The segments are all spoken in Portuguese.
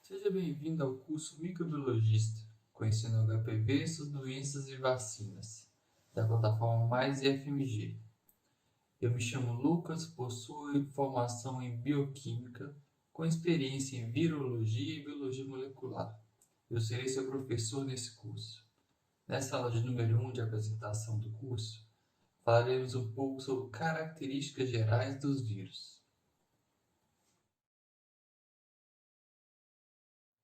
Seja bem-vindo ao curso Microbiologista, conhecendo HPV, suas doenças e vacinas, da plataforma Mais IFMG. Eu me chamo Lucas, possuo formação em Bioquímica, com experiência em Virologia e Biologia Molecular. Eu serei seu professor nesse curso. Nessa aula de número 1 de apresentação do curso, falaremos um pouco sobre características gerais dos vírus.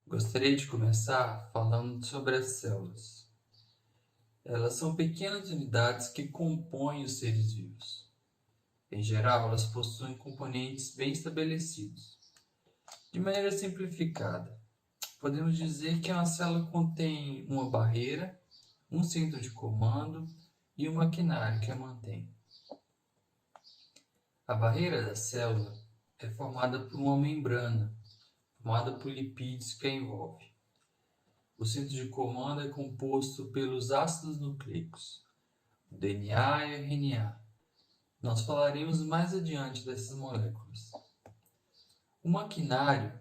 Gostaria de começar falando sobre as células. Elas são pequenas unidades que compõem os seres vivos. Em geral, elas possuem componentes bem estabelecidos. De maneira simplificada, podemos dizer que uma célula contém uma barreira, um centro de comando e um maquinário que a mantém. A barreira da célula é formada por uma membrana, formada por lipídios que a envolve. O centro de comando é composto pelos ácidos nucleicos, o DNA e o RNA. Nós falaremos mais adiante dessas moléculas. O maquinário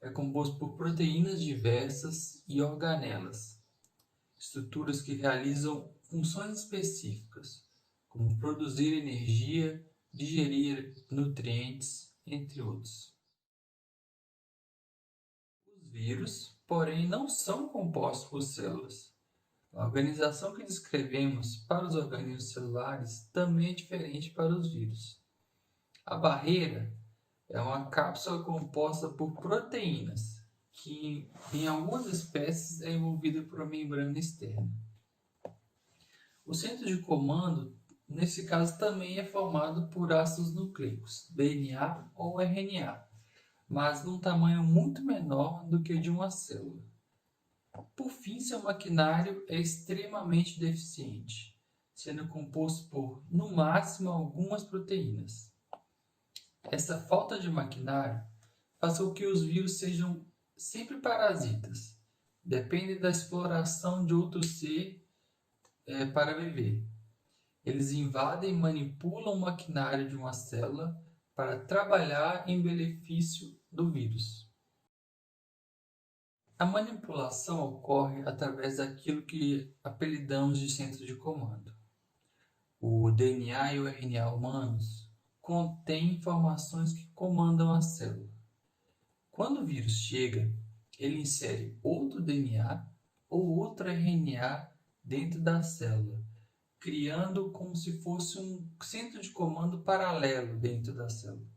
é composto por proteínas diversas e organelas, estruturas que realizam funções específicas, como produzir energia, digerir nutrientes, entre outros. Os vírus, porém, não são compostos por células. A organização que descrevemos para os organismos celulares também é diferente para os vírus. A barreira é uma cápsula composta por proteínas, que em algumas espécies é envolvida por uma membrana externa. O centro de comando, nesse caso, também é formado por ácidos nucleicos, DNA ou RNA, mas num tamanho muito menor do que o de uma célula. Por fim, seu maquinário é extremamente deficiente, sendo composto por, no máximo, algumas proteínas. Essa falta de maquinário faz com que os vírus sejam sempre parasitas, dependem da exploração de outro ser para viver. Eles invadem e manipulam o maquinário de uma célula para trabalhar em benefício do vírus. A manipulação ocorre através daquilo que apelidamos de centro de comando. O DNA e o RNA humanos contêm informações que comandam a célula. Quando o vírus chega, ele insere outro DNA ou outro RNA dentro da célula, criando como se fosse um centro de comando paralelo dentro da célula.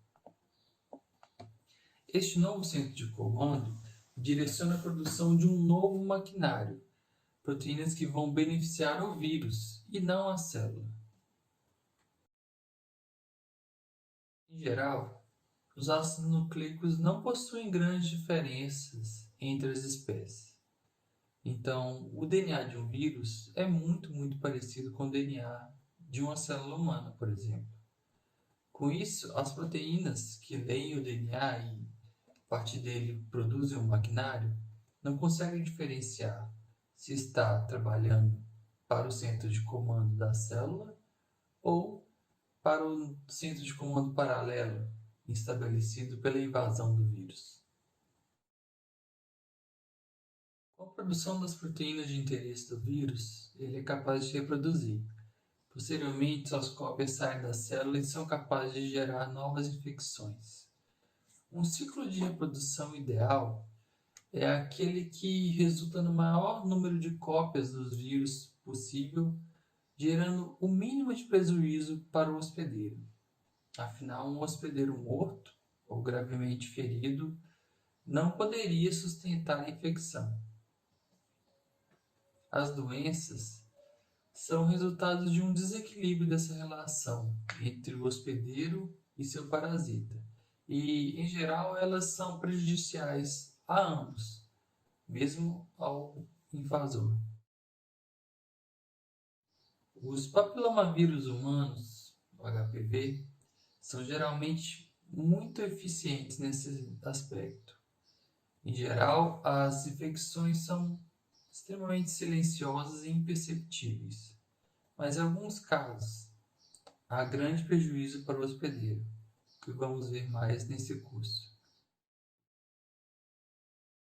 Este novo centro de comando direciona a produção de um novo maquinário, proteínas que vão beneficiar o vírus e não a célula. Em geral, os ácidos nucleicos não possuem grandes diferenças entre as espécies. Então, o DNA de um vírus é muito parecido com o DNA de uma célula humana, por exemplo. Com isso, as proteínas que leem o DNA e, a partir dele, produzem um maquinário, não conseguem diferenciar se está trabalhando para o centro de comando da célula ou para o centro de comando paralelo estabelecido pela invasão do vírus. Com a produção das proteínas de interesse do vírus, ele é capaz de reproduzir. Posteriormente, suas cópias saem da célula e são capazes de gerar novas infecções. Um ciclo de reprodução ideal é aquele que resulta no maior número de cópias dos vírus possível, gerando o mínimo de prejuízo para o hospedeiro. Afinal, um hospedeiro morto ou gravemente ferido não poderia sustentar a infecção. As doenças são resultados de um desequilíbrio dessa relação entre o hospedeiro e seu parasita, e, em geral, elas são prejudiciais a ambos, mesmo ao invasor. Os papilomavírus humanos, o HPV, são geralmente muito eficientes nesse aspecto. Em geral, as infecções são extremamente silenciosas e imperceptíveis, mas em alguns casos há grande prejuízo para o hospedeiro, que vamos ver mais nesse curso.